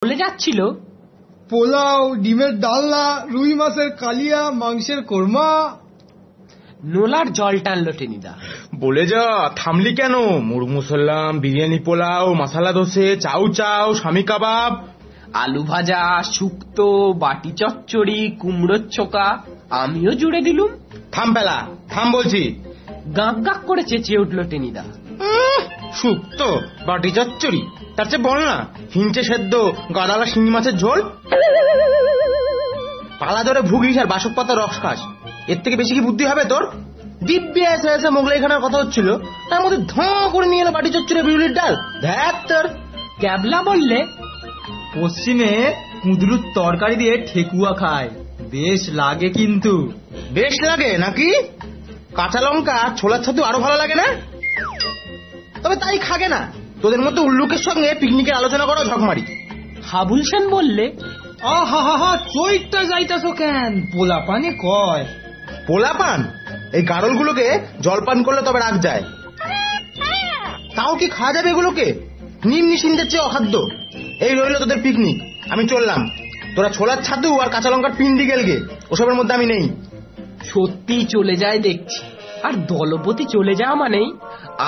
বলে যাচ্ছিল পোলাও, ডিমের ডালনা, রুই মাছের কালিয়া, মাংসের কোরমা। নোলার জল টানলো টেনিদা। বলে যা, থামলি কেন? মুরমুসল্লাম, বিরিয়ানি, পোলাও, মশালা দোসে, চাউ চাউ, স্বামী কাবাব, আলু ভাজা, শুক্তো, বাটি চচ্চড়ি, কুমড়োর ছোকা, আমিও জুড়ে দিলুম। থাম পেলা, থাম বলছি। গাঁক গাঁক করে চেঁচিয়ে উঠলো টেনিদা। শুক্তো, বাটি চচ্চড়ি, তার চেয়ে বল না হিঞ্চে সেদ্ধ, গাদালা শিঙি মাছের ঝোল। পালা ধরে ভুগিস আর বাসক পাতা রস খাস, এর থেকে বেশি কি বুদ্ধি হবে তোর? দিব্যি এসে এসে মোগলাই খানার কথা হচ্ছিল, তার মধ্যে ধোঁ করে নিয়ে এলো বাটি চচ্চড়ি, বিউলির ডাল। ধ্যাত তোর। ক্যাবলা বললে, পশ্চিমে কুঁদরুর তরকারি দিয়ে ঠেকুয়া খায়, বেশ লাগে। কিন্তু বেশ লাগে নাকি? কাঁচা লঙ্কা ছোলার ছাতু আরো ভালো লাগে না? তবে তাই খাগে না, তোদের মধ্যে উল্লুকের সঙ্গে পিকনিকের আলোচনা করা ঝকমারি। হাবুল সেন বললে, আহা হা হা, চৈটটা যাইতাছ কেন? পোলা পানে কয়। পোলা পান? এই গাড়লগুলোকে জলপান করলে তবে রাগ যায়। তাও কি খাওয়া যাবে এগুলোকে? নিম নিশিন্দের চেয়ে অখাদ্য। এই রইল তোদের পিকনিক, আমি চললাম। তোরা ছোলার ছাতু আর কাঁচা লঙ্কার পিন্ডি গেলগে, ওসবের মধ্যে আমি নেই। সত্যি চলে যায় দেখছি। আর দলপতি চলে যাওয়া মানেই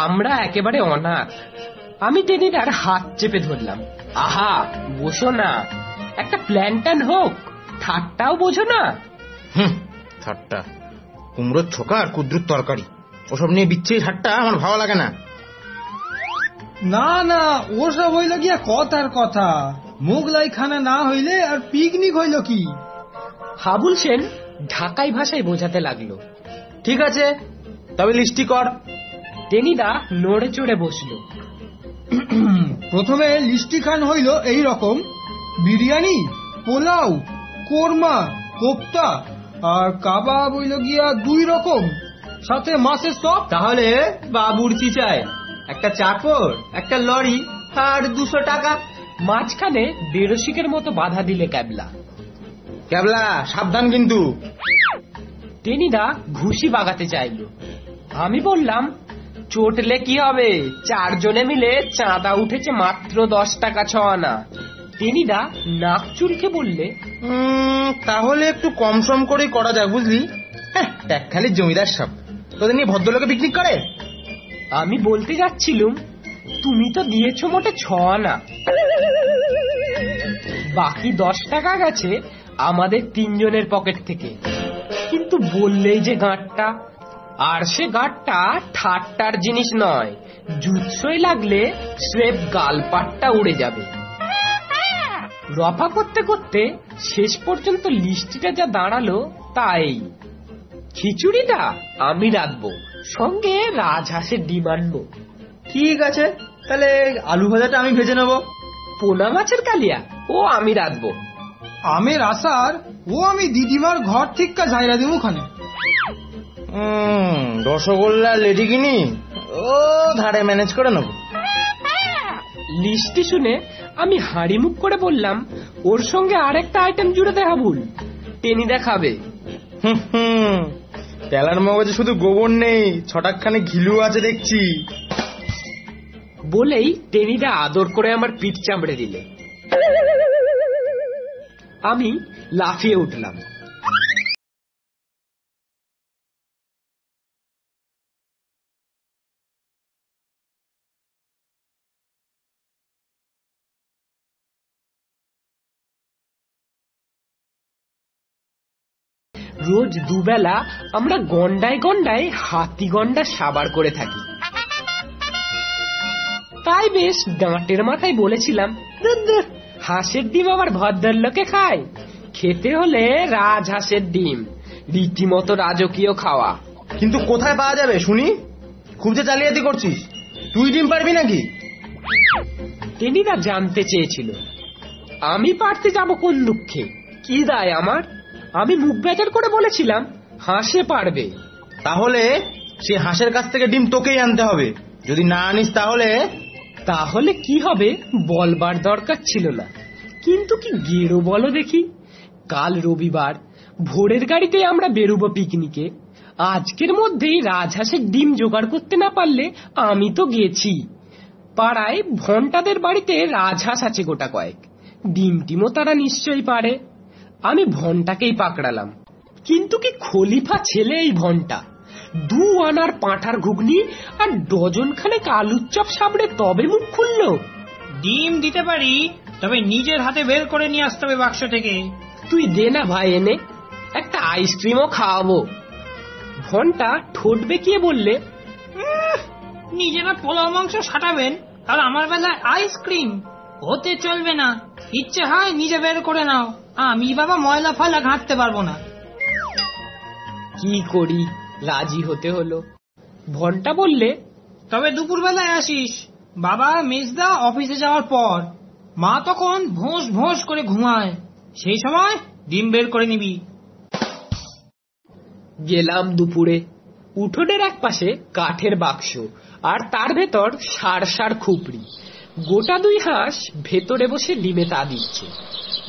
আমরা একেবারে অনাথ। আমি টেনিদার হাত চেপে ধরলাম। আহা, বসো না, একটা প্ল্যান ট্যান হোক, ঠাট্টাও বোঝো না। ঠাট্টা? কুমড়োর ছোকা আর কুদ্রুর তরকারি, ওসব নিয়ে বিচ্ছিরি ঠাট্টা আমার ভালো লাগে না। না না, ওসব হইল গিয়া কথার কথা। মোগলাই খানা না হইলে আর পিকনিক হইল কি? হাবুল সেন ঢাকাই ভাষায় বোঝাতে লাগলো। ঠিক আছে, তবে লিস্টি কর। টেনিদা নড়ে চড়ে বসলো। প্রথমে লিস্টি খান হইল এই রকম: বিরিয়ানি, পোলাও, কোরমা, কোপ্তা আর কাবাব হইল গিয়া 2 রকম, সাথে মাছের চপ। তাহলে বাবুর্চি চাই, একটা চাকর, একটা লরি আর 200 টাকা। মাঝখানে বেরসিকের মতো বাধা দিলে ক্যাবলা। ক্যাবলা সাবধান কিন্তু। টেনিদা ঘুষি বাগাতে চাইলো। আমি বললাম, চটলে কি হবে, 4 জনে মিলে চাঁদা উঠেছে মাত্র 10 টাকা 6 আনা। টেনিদা নাক চুলকে বললে, তাহলে একটু কম সম করে করা যায় বুঝলি। এক খালি জমিদার সব তোদের নিয়ে ভদ্রলোকে পিকনিক করে। আমি বলতে যাচ্ছিলুম, তুমি তো দিয়েছো মোটে 6 আনা, বাকি 10 টাকা গেছে আমাদের 3 জনের পকেট থেকে। কিন্তু বললেই যে গাঁটটা, আর সে গাঁটটা ঠাট্টার জিনিস নয়, জুৎসই লাগলে স্রেফ গালপাটটা উড়ে যাবে। রফা করতে করতে শেষ পর্যন্ত লিস্টিটা যা দাঁড়ালো তাই। খিচুড়িটা আমি রাখবো, সঙ্গে রাজহাঁসের ডিম আনবো। ঠিক আছে, তাহলে আলু ভাজাটা আমি ভেজে নেবো। পোনা মাছের কালিয়া ও আমি রাখবো। আমের আচার ও আমি দিদিমার ঘর থেকে ঝাইরা দিব খানে। রসগোল্লা লেডি কিনি, ও ধারে ম্যানেজ করে নেব। লিস্টি শুনে আমি হাঁড়ি মুখ করে বললাম, ওর সঙ্গে আরেকটা আইটেম জুড়ে দে হাবুল, টেনিদা খাবে। তেলার মগজে শুধু গোবর নেই, ছটাকখানে ঘিলু আছে দেখছি। বলেই টেনিদা আদর করে আমার পিঠ চামড়ে দিলে। আমি লাফিয়ে উঠলাম। রোজ দুবেলা আমরা গন্ডায় গন্ডায় হাতি গন্ডা সাবার করে থাকি। তাই বেশ দাঁতের মাথায় বলেছিলাম, হাঁসের ডিম আবার ভদ্রলোকে খায়, খেতে হলে রাজহাঁসের ডিম, রীতিমতো রাজকীয় খাওয়া। কিন্তু কোথায় পাওয়া যাবে শুনি? খুব যে জালিয়াতি করছিস, তুই ডিম পারবি নাকি? টেনিদা জানতে চেয়েছিল। আমি পারতে যাব কোন দুঃখে, কি দায় আমার? আমি মুখ বেজার করে বলেছিলাম, হাঁসে পারবে। তাহলে সে হাঁসের কাছ থেকে ডিম তোকেই আনতে হবে, যদি না আনিস তাহলে। তাহলে কি হবে বলবার দরকার ছিল না, কিন্তু কি গেরো বলো দেখি। কাল রবিবার, ভোরের গাড়িতে আমরা বেরোবো পিকনিকে। আজকের মধ্যেই রাজহাঁসের ডিম জোগাড় করতে না পারলে আমি তো গেছি। পাড়ায় ভন্টাদের বাড়িতে রাজহাঁস আছে গোটা কয়েক, ডিম টিমও তারা নিশ্চয়ই পারে। আমি ভনটাকেই পাকড়ালাম। কিন্তু কি খলিফা ছেলে এই ভনটা! 2 আনার পাঁঠার ঘুগনি আর ডজন খানেক আলুর চপ সাবড়ে তবে মুখ খুললো। ডিম দিতে পারি, তবে নিজের হাতে বের করে নিয়ে আসতে হবে বাক্স থেকে। তুই দে না ভাই এনে, একটা আইসক্রিমও খাওয়াবো। ভনটা ঠোঁট বেঁকিয়ে বললে, নিজেরা পোলাও মাংস সাটাবেন আর আমার বেলায় আইসক্রিম হতে চলবে না। ইচ্ছে হয় নিজে বের করে নাও, আমি বাবা ময়লা ফয়লা ঘাঁটতে পারবো না। কি করি, রাজি হতে হলো। ভনটা বললে, তবে দুপুর বেলায় আসিস, বাবা মেজদা অফিসে যাওয়ার পর। মা তখন ভোঁস ভোঁস করে ঘুমায়, সেই সময় ডিম বের করে নিবি। গেলাম দুপুরে। উঠোনের এক পাশে কাঠের বাক্স, আর তার ভেতর সার সার খুপড়ি। গোটা 2 হাঁস ভেতরে বসে ডিমে তা দিচ্ছে।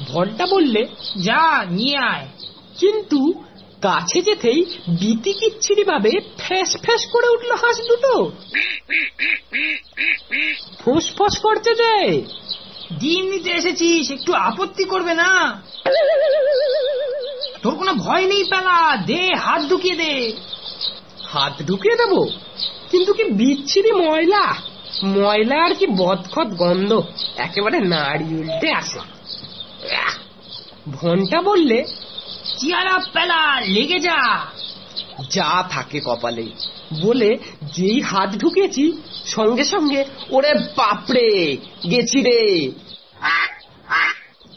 ভনটা বললে, যা নিয়ে আয়। কিন্তু কাছে যেতেই বিতি কিচ্ছিরি ভাবে ফ্যাস ফ্যাস করে উঠল হাঁস দুটো। ফোঁস ফোঁস করছে যে, ডিম নিতে এসেছিস, একটু আপত্তি করবে না? তোর কোনো ভয় নেই পেলা, দে হাত ঢুকিয়ে দে। হাত ঢুকিয়ে দেবো? কিন্তু কি বিচ্ছিরি ময়লা! ময়লা আর কি বদখত গন্ধ, একেবারে নাড়ি উল্টে আসে। ভনটা বললে, চিয়ারা পেলা, লেগে যা। যা থাকে কপালে বলে যেই হাত ঢুকেছি, সঙ্গে সঙ্গে ওরে বাপরে গেছি রে।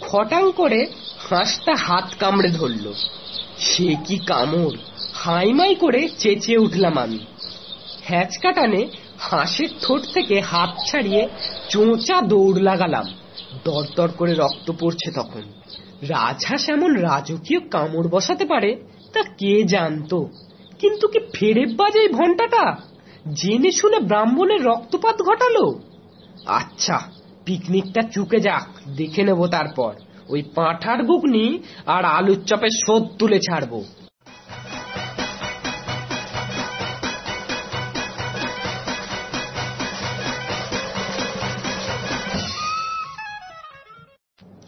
খটাং করে হাঁসটা হাত কামড়ে ধরল। সে কি কামড়! হাইমাই করে চেঁচিয়ে উঠলাম আমি। হ্যাঁচকা টানে হাঁসের ঠোঁট থেকে হাত ছাড়িয়ে চোঁচা দৌড় লাগালাম। দরদর করে রক্ত পড়ছে তখন। রাজহাঁস এমন রাজকীয় কামড় বসাতে পারে তা কে জানতো। কিন্তু কি ফেরেববাজ এই ভনটাটা, জেনে শুনে ব্রাহ্মণের রক্তপাত ঘটালো। আচ্ছা, পিকনিকটা চুকে যাক, দেখে নেব তারপর ওই পাঁঠার ঘুগনি আর আলুর চপের শোধ তুলে ছাড়বো।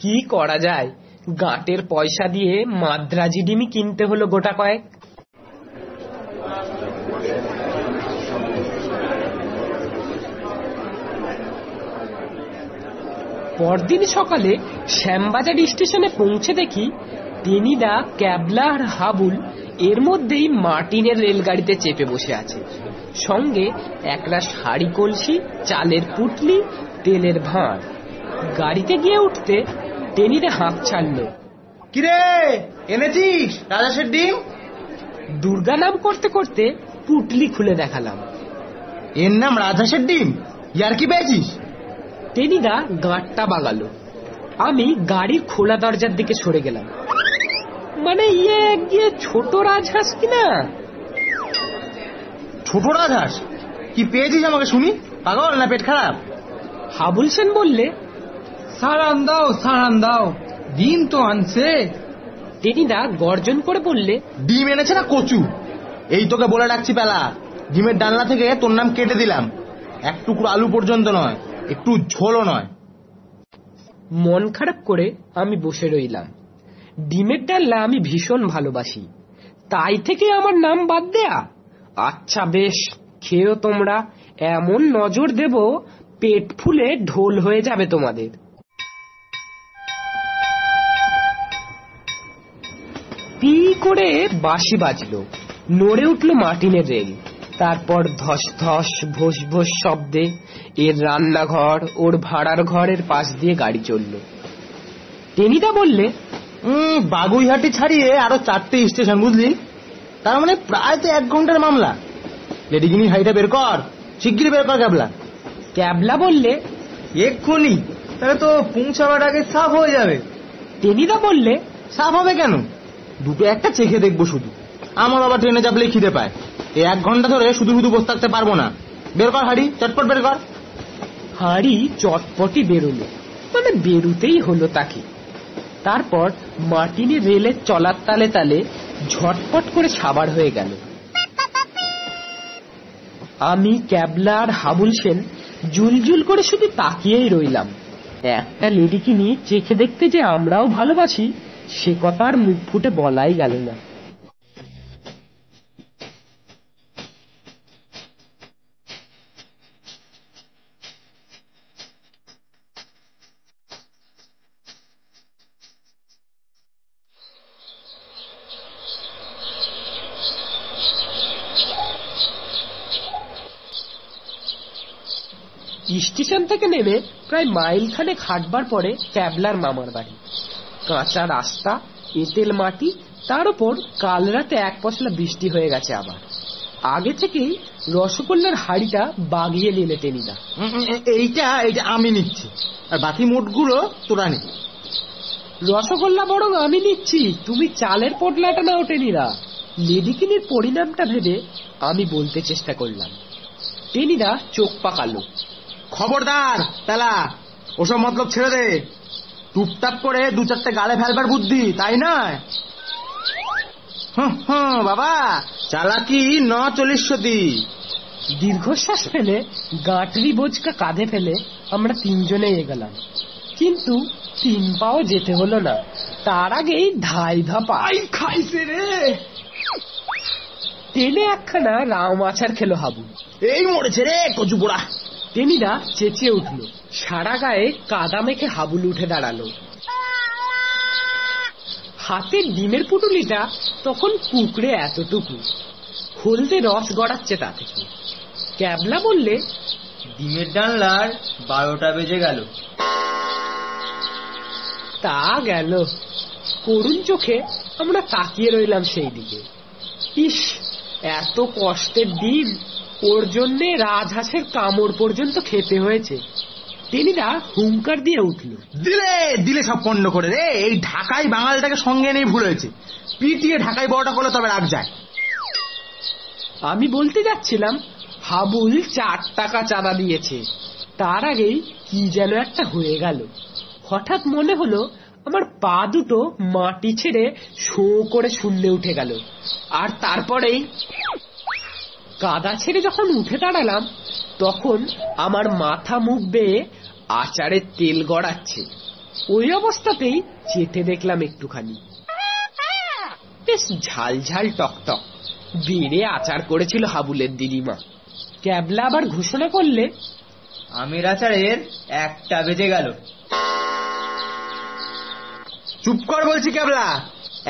কি করা যায়, গাঁটের পয়সা দিয়ে মাদ্রাজি ডিমি কিনতে হলো গোটা কয়েক। পরদিন সকালে শ্যামবাজার স্টেশনে পৌঁছে দেখি টেনিদা, ক্যাবলা আর হাবুল এর মধ্যেই মার্টিনের রেলগাড়িতে চেপে বসে আছে। সঙ্গে একরা শাড়ি কলসি, চালের পুটলি, তেলের ভাঁড়। গাড়িতে গিয়ে উঠতে টেনিদা হাঁপ ছাড়ল। কিরে, এনেছিস রাজহাঁসের ডিম? দুর্গা নাম করতে করতে পুটলি খুলে দেখালাম। এর নাম রাজহাঁসের ডিম? ইয়ার কি পেয়েছিস? টেনিদা গাঁটটা বাগালো। আমি গাড়ির খোলা দরজার দিকে সরে গেলাম। মানে গিয়ে ছোট রাজহাঁস কিনা। ছোট রাজহাঁস? কি পেয়েছিস আমাকে শুনি, পাগল না পেট খারাপ? হাবুল সেন বললে, সারান দাও সারান দাও, ডিম তো আনছে। টেনিদা গর্জন করে বললে, ডিম এনেছে না কচু? এই তোকে বলে রাখছি পেলা, ডিমের ডালনা থেকে তোর নাম কেটে দিলাম। এক টুকরো আলু পর্যন্ত নয়, একটু ঝোলও নয়। মন খারাপ করে আমি বসে রইলাম। ডিমের ডালনা আমি ভীষণ ভালোবাসি, তাই থেকে আমার নাম বাদ দেয়া? আচ্ছা বেশ, খেয়েও তোমরা, এমন নজর দেব পেট ফুলে ঢোল হয়ে যাবে তোমাদের। পি করে বাঁশি বাজলো, নড়ে উঠল মার্টিনের রেল। তারপর ধস ধস ভোস ভোস শব্দে এর রান্নাঘর, ওর ভাড়ার ঘরের পাশ দিয়ে গাড়ি চলল। টেনিদা বললে, বাগুইহাটি ছাড়িয়ে আরো 4টে স্টেশন, বুঝলি? তার মানে প্রায় তো 1 ঘন্টার মামলা। লেডিগিনি হাইটা বের কর, শিগগিরই বের কর ক্যাবলা। ক্যাবলা বললে, এক্ষুনি? তাহলে তো পৌঁছাবার আগে সাফ হয়ে যাবে। টেনিদা বললে, সাফ হবে কেন? দুটো একটা চেখে দেখবো শুধু। আমার আবার ট্রেনে চাপলে খিদে পায়। এই 1 ঘন্টা ধরে শুধু শুধু বসে থাকতে পারবো না। বের কর হাড়ি, চটপট বের কর। হাড়ি চটপটি বেরোলো, মানে বেরুতেই হলো তাকে। তারপর মার্টিনের রেলের চলার তালে তালে ঝটপট করে সাবার হয়ে গেল। আমি, ক্যাবলা আর হাবুল সেন জুলজুল করে শুধু তাকিয়েই রইলাম। একটা লেডিকিনি চেখে দেখতে যে আমরাও ভালোবাসি সে কথা আর মুখ ফুটে বলাই গেল না। স্টেশন থেকে নেমে প্রায় মাইল খানেক হাঁটবার পরে ক্যাবলার মামার বাড়ি। কাঁচা রাস্তা, এঁটেল মাটি, তার উপর কাল রাতে এক পশলা বৃষ্টি হয়ে গেছে। আবার আগে থেকেই রসগোল্লার হাড়িটা বাগিয়ে নিলে টেনিদা। এইটা আমি নিচ্ছি, আর বাকি মোটগুলো তোরা নে। রসগোল্লা বরং আমি নিচ্ছি, তুমি চালের পোটলাটা নাও টেনিদা। লেডিকিনির পরিণামটা ভেবে আমি বলতে চেষ্টা করলাম। টেনিদা চোখ পাকালো। খবরদার পেলা, ওসব মতলব ছেড়ে দে। টুপটাপ করে দু চারটে গালে ফেলবার বুদ্ধি, তাই নয়? বাবা, চালাকি ন চল্লিশতি। দীর্ঘশ্বাস ফেলে গাঁটরি বোঝকা কাঁধে ফেলে আমরা তিনজনে এগোলাম, কিন্তু 3 পাও যেতে হলো না। তার আগেই ধাই ধাপাই খাইছে রে। টেনে একখানা রাম আছাড় খেলো হাবু। এই মরেছে রে কচু পোড়া। টেনিদা চেঁচিয়ে উঠল। সারা গায়ে কাদা মেখে হাবুল উঠে দাঁড়ালো। হাতের ডিমের পুটুলিটা তখন কুকড়ে এতটুকু, হলদে রস গড়াচ্ছে তা থেকে। ক্যাবলা বললে, ডিমের জানলার 12টা বেজে গেল। তা গেল। করুণ চোখে আমরা তাকিয়ে রইলাম সেই দিকে। ইস, এত কষ্টের দিন, ওর জন্য রাজহাঁসের কামড় পর্যন্ত খেতে হয়েছে। টেনিদা হুঙ্কার দিয়ে উঠল। দিলে দিলে সব পণ্ড করে রে। এই ঢাকাই বাঙালিটাকে সঙ্গে নেই ভুল হয়েছে। পিটিয়ে ঢাকাই বড়টা করলে তবে রাগ যায়। আমি বলতে যাচ্ছিলাম হাবুল 4 টাকা চাঁদা দিয়েছে। তার আগেই কি যেন একটা হয়ে গেল। হঠাৎ মনে হলো আমার পা দুটো মাটি ছেড়ে শো করে শূন্যে উঠে গেল। আর তারপরেই কাদা ছেড়ে যখন উঠে দাঁড়ালাম, তখন আমার মাথা মুখ বেয়ে আচারের তেল গড়াচ্ছে। ওই অবস্থাতেই চেটে দেখলাম একটুখানি, বেশ ঝাল ঝাল টকটক বেড়ে আচার করেছিল হাবুলের দিদিমা। ক্যাবলা আবার ঘোষণা করলে, আমের আচারের 1টা বেজে গেল। চুপ কর বলছি ক্যাবলা,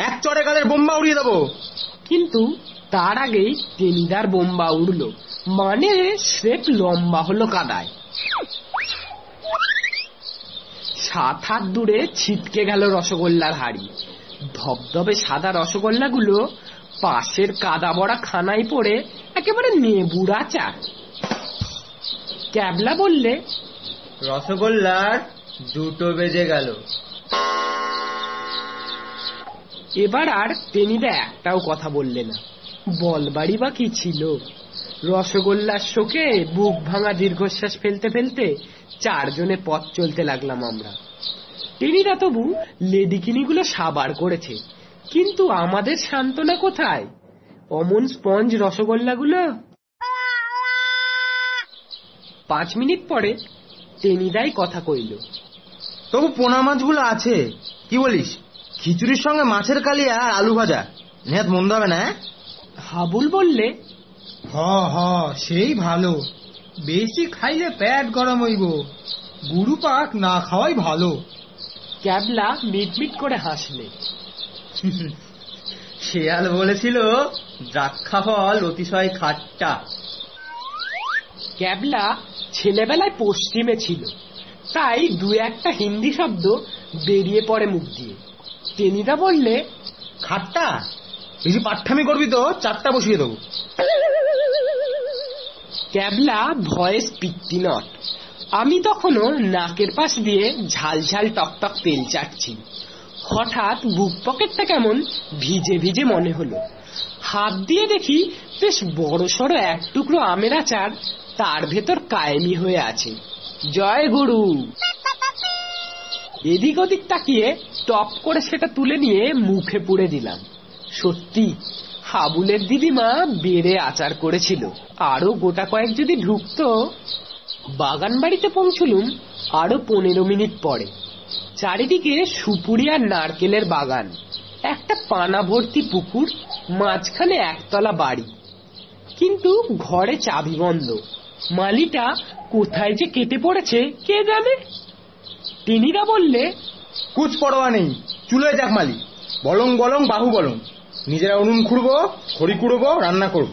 এক চড়ে গালের বোম্বা উড়িয়ে দেবো। কিন্তু তার আগেই টেনিদার বোম্বা উড়ল, মানে স্রেফ লম্বা হলো কাদায়। 7 হাত দূরে ছিটকে গেল রসগোল্লার হাড়ি। ধবধবে সাদা রসগোল্লাগুলো পাশের কাদা ভরা খানায় পড়ে একেবারে নেবুর আচার। ক্যাবলা বললে, রসগোল্লার 2টো বেজে গেল। এবার আর টেনিদা একটাও কথা বললে না। বলবাড়ি বা কি ছিল। রসগোল্লার শোকে বুক ভাঙা দীর্ঘশ্বাস ফেলতে ফেলতে 4 জনে পথ চলতে লাগলাম আমরা। টেনিদা তবু লেডিকিনিগুলো সাবার করেছে, কিন্তু আমাদের সান্ত্বনা কোথায়? অমন স্পঞ্জ রসগোল্লাগুলো। 5 মিনিট পরে টেনিদাই কথা কইল, তবু পোনা মাছগুলো আছে, কি বলিস? খিচুড়ির সঙ্গে মাছের কালিয়া আর আলু ভাজা নেহাত মন্দ হবে না। হাবুল বললে, সেই ভালো। বেশি খাইলে পেট গরম হইব, গুরু পাক না খাওয়াই ভালো। ক্যাবলা মিটমিট করে হাসলে। শেয়াল বলেছিল দ্রাক্ষা ফল অতিশয় খাট্টা। ক্যাবলা ছেলেবেলায় পশ্চিমে ছিল, তাই 2-1টা হিন্দি শব্দ বেরিয়ে পড়ে মুখ দিয়ে। টেনিদা বললে, খাট্টা? বেশি পাট্টামি করবি তো 4টা বসিয়ে দেবো। ক্যাবলা ভয়েস পিত্তি নট। আমি তখনও নাকের পাশ দিয়ে ঝাল ঝাল টকটক তেল চাটছি। হঠাৎ বুক পকেটটা কেমন ভিজে ভিজে মনে হলো। হাত দিয়ে দেখি বেশ বড় সড়ো 1 টুকরো আমের আচার তার ভেতর কায়েমি হয়ে আছে। জয় গুরু। এদিক ওদিক তাকিয়ে টপ করে সেটা তুলে নিয়ে মুখে পুড়ে দিলাম। সত্যি হাবুলের দিদিমা বেড়ে আচার করেছিল, আরো গোটা কয়েক যদি ঢুকতো। বাগান বাড়িতে পৌঁছলুম আরো 15 মিনিট পরে। চারিদিকে সুপুরি আর নারকেলের বাগান, একটা পানা ভর্তি পুকুর, মাঝখানে একতলা বাড়ি, কিন্তু ঘরে চাবি বন্ধ। মালিটা কোথায় যে কেটে পড়েছে কে জানে। টেনিদা বললে, কুছ পরোয়া নেই, চুলোয় যাক মালি, বলং বলং বাহু বলং, নিজেরা উনুন খুঁড়বো, খড়ি কুড়বো, রান্না করব।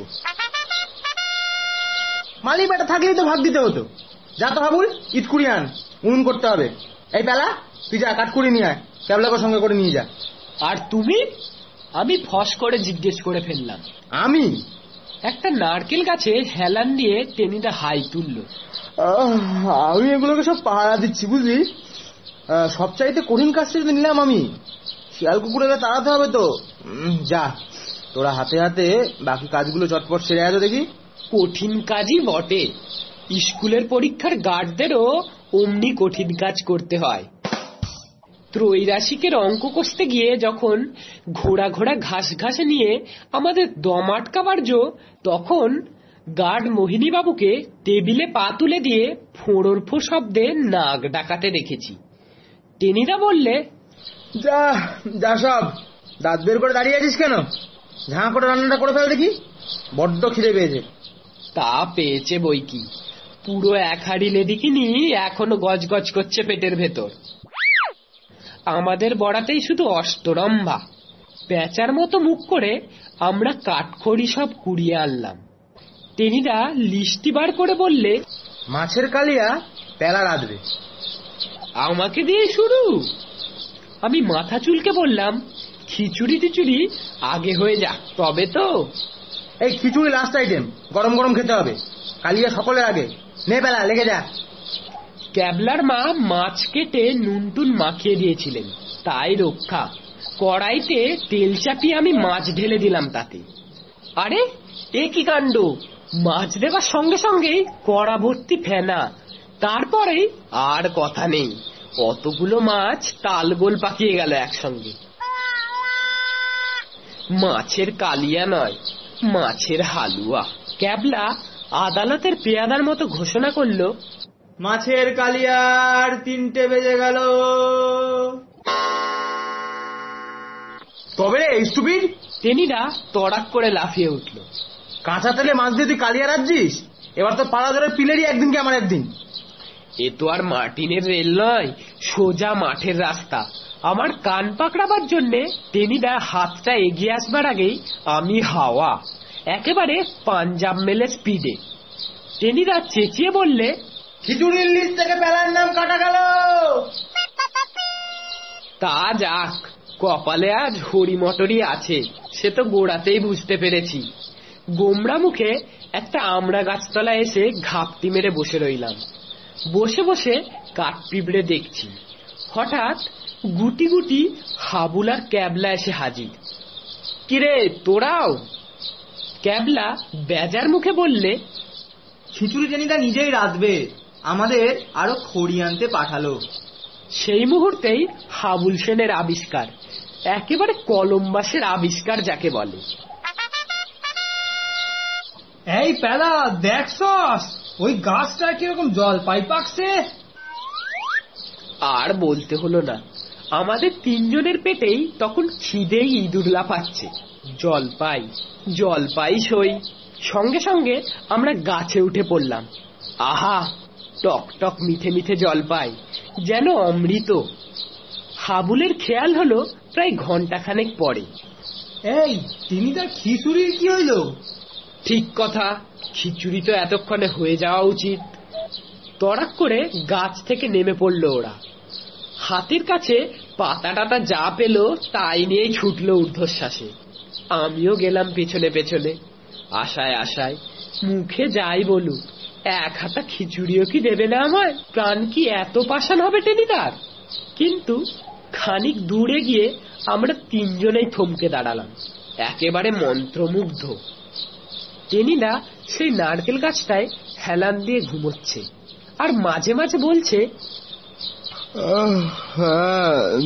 মালি বেটা থাকলেই তো ভাগ দিতে হতো। যা তো হাবুল, ইট কুড়ি আন, উনুন করতে হবে। এই পেলা, তুই যা কাঠকুড়ি নিয়ে আয়, ক্যাবলাকে সঙ্গে করে নিয়ে যা। আর তুমি? আমি ফস করে জিজ্ঞেস করে ফেললাম। আমি একটা নারকেল গাছে হেলান দিয়ে টেনিদা হাই তুলল। আমি এগুলোকে সব পাহারা দিচ্ছি বুঝলি। সবচাইতে কঠিন কাজটা যদি নিলাম আমি, শিয়াল কুকুরকে তাড়াতে হবে তো। যা, তোরা হাতে হাতে বাকি কাজগুলো চটপট সেরে আয় তো দেখি। কঠিন কাজই বটে, স্কুলের পরীক্ষার গার্ডদেরও অমনি কঠিন কাজ করতে হয়। ত্রৈরাশিকের অঙ্ক কষতে গিয়ে যখন ঘোড়া ঘোড়া ঘাস ঘাসে নিয়ে আমাদের দম আটকাবার জো, তখন গার্ড মোহিনী বাবুকে টেবিলে পা তুলে দিয়ে ফোঁড়র ফো শব্দে নাক ডাকাতে দেখেছি। টেনিদা বললে, যা যা সব, দাঁত বের করে দাঁড়িয়ে আছিস কেন? ঝাঁ করে রান্নাটা করে ফেল দেখি, বড্ড খিদে পেয়েছে। তা পেয়েছে বই কি, পুরো এক হাড়ি লেদিকিনি এখনো গজগজ করছে পেটের ভেতর। আমাদের বড়াতেই শুধু অষ্টরম্ভা। পেঁচার মতো মুখ করে আমরা কাঠখড়ি সব কুড়িয়ে আনলাম। টেনিদা লিস্টি বার করে বললে, মাছের কালিয়া পেলা রাঁধবে। আমাকে দিয়ে শুরু। আমি মাথা চুলকে বললাম, খিচুড়ি টিচুড়ি আগে হয়ে যাক তবে তো। এই খিচুড়ি লাস্ট আইটেম, গরম গরম খেতে হবে। কালিয়া সকলের আগে, নে পেলা লেগে যা। ক্যাবলার মা মাছ কেটে নুন টুন মাখিয়ে দিয়েছিলেন, তাই রক্ষা। কড়াইতে তেল চাপিয়ে আমি মাছ ঢেলে দিলাম তাতে। আরে এ কি কাণ্ড! মাছ দেবার সঙ্গে সঙ্গেই কড়া ভর্তি ফেনা। তারপরে আর কথা নেই, অতগুলো মাছ তালগোল পাকিয়ে গেল একসঙ্গে। মাছের কালিয়া নয়, মাছের হালুয়া। ক্যাবলা আদালতের পেয়াদার মতো ঘোষণা করলো, মাছের কালিয়ার 3টে বেজে গেল। তবে রে স্টুপিড! টেনিদা তড়াক করে লাফিয়ে উঠল। কাঁচা তেলে মাছ দিয়ে তুই কালিয়া রাঁধছিস? এবার তো পাড়া ধরে পিলেরই একদিন কি আমার একদিন। এ তো আর মার্টিনের রেল নয়, সোজা মাঠের রাস্তা। আমার কান পাকড়াবার জন্যে টেনিদা হাতটা এগিয়ে আসবার আগেই আমি হাওয়া, একেবারে পাঞ্জাব মেলে স্পিডে। টেনিদা চেঁচিয়ে বললে, খিচুড়ির লিস্ট থেকে পেলার নাম কাটা গেল। তা যাক, কপালে আজ হরি মটরই আছে, সে তো গোড়াতেই বুঝতে পেরেছি। গোমড়া মুখে একটা আমড়া গাছতলায় এসে ঘাপটি মেরে বসে রইলাম। বসে বসে কাঠ পিঁপড়ে দেখছি। হঠাৎ গুটি গুটি হাবুল আর ক্যাবলা এসে হাজির। কিরে তোরাও? ক্যাবলা বেজার মুখে বললে, খিচুড়ি টেনিদা নিজেই রাঁধবে, আমাদের আরো খড়ি আনতে পাঠালো। সেই মুহূর্তেই হাবুল সেনের আবিষ্কার, একেবারে কলম্বাসের আবিষ্কার যাকে বলে। এই পেলা দেখছস ওই গাছটা কিরকম জলপাই পাকছে? আর বলতে হলো না, আমাদের তিনজনের পেটেই তখন খিদেই ইঁদুর লাফাচ্ছে। জলপাই জলপাই সই। সঙ্গে সঙ্গে আমরা গাছে উঠে পড়লাম। আহা, টক টক মিঠে মিঠে জলপাই, যেন অমৃত। হাবুলের খেয়াল হলো প্রায় ঘন্টাখানেক পরে। এই টেনিদার খিচুড়ির কি হইলো? ঠিক কথা, খিচুড়ি তো এতক্ষণে হয়ে যাওয়া উচিত। তড়াক করে গাছ থেকে নেমে পড়লো ওরা। হাতের কাছে পাতা টাতা যা পেল তাই নিয়েই ছুটলো ঊর্ধ্বশ্বাসে। আমিও গেলাম পেছনে পেছনে, আশায় আশায়। মুখে যাই বলুক, এক হাতা খিচুড়িও কি দেবে না আমায়? প্রাণ কি এত পাষাণ হবে টেনিদার? কিন্তু খানিক দূরে গিয়ে আমরা তিনজনেই থমকে দাঁড়ালাম, একেবারে মন্ত্রমুগ্ধ। টেনিদা সেই নারকেল গাছটায় হেলান দিয়ে ঘুমোচ্ছে, আর মাঝে মাঝে বলছে,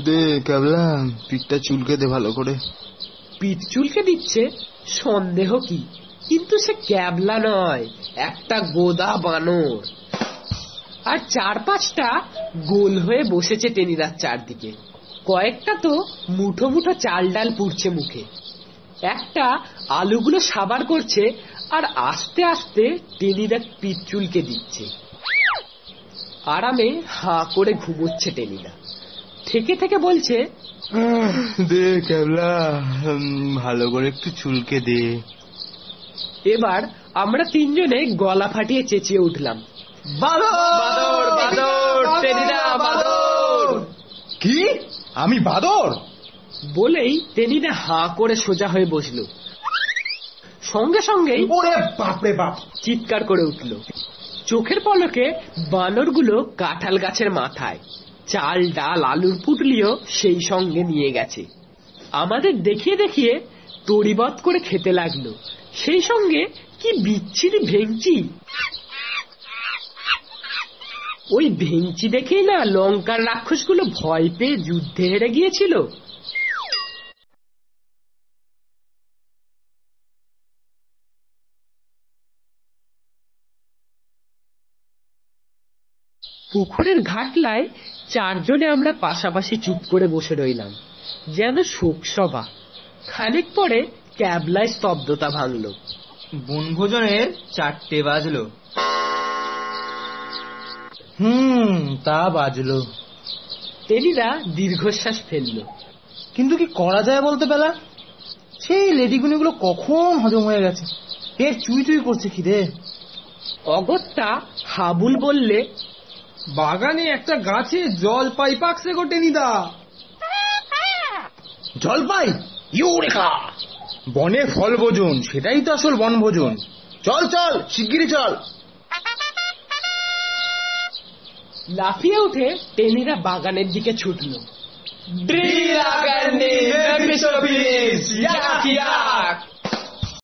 দে ক্যাবলা, পিঠটা চুলকে দে ভালো করে। পিঠ চুলকে দিচ্ছে সন্দেহ কি, কিন্তু সে ক্যাবলা নয়, একটা গোদা বানর। আর 4-5টা গোল হয়ে বসেছে টেনিদার চারদিকে। কয়েকটা তো মুঠো মুঠো চাল ডাল পুড়ছে মুখে, একটা আলুগুলো সাবার করছে, আর আস্তে আস্তে টেনিদা পিঠ চুলকে দিচ্ছে। আরামে হাঁ করে ঘুমোচ্ছে টেনিদা, থেকে থেকে বলছে, দে ক্যাবলা, ভালো করে একটু চুলকে দে। এবার আমরা 3 জনে গলা ফাটিয়ে চেঁচিয়ে উঠলাম, বাদর বাদর টেনিদা বাদর। কি? আমি বাদর? বলেই টেনিদা হাঁ করে সোজা হয়ে বসলো। সঙ্গে সঙ্গেই ওরে বাপরে বাপ! চিৎকার করে উঠল। চোখের পলকে বানরগুলো কাঁঠাল গাছের মাথায়, চাল ডাল আলুর পুটলিও সেই সঙ্গে নিয়ে গেছে। আমাদের দেখিয়ে দেখিয়ে তড়িবৎ করে খেতে লাগলো, সেই সঙ্গে কি বিচ্ছিরি ভেঙচি। ওই ভেঙচি দেখেই না লঙ্কার রাক্ষসগুলো ভয় পেয়ে যুদ্ধে হেরে গিয়েছিল। পুকুরের ঘাটলায় 4 জনে আমরা পাশাপাশি চুপ করে বসে রইলাম, যেন শোকসভা। খানিক পরে ক্যাবলায় স্তব্ধতা ভাঙল। বনভোজনের 4টে বাজলো। তা বাজলো। টেনিদা দীর্ঘশ্বাস ফেলল। কিন্তু কি করা যায় বলতে পেলা? সেই লেডিগুনিগুলো কখন হজম হয়ে গেছে, এর চুই চুই করছে খিদে। অগত্যা হাবুল বললে, বাগানে একটা গাছে জলপাই পাকছে গো টেনিদা। জলপাই? ইউরেকা! বনে ফল ভোজন, সেটাই তো আসল বনভোজন। চল চল, শিগগিরই চল। লাফিয়ে উঠে টেনিদা বাগানের দিকে ছুটল। Drilla Gandhi, Memphis, Yack Yack!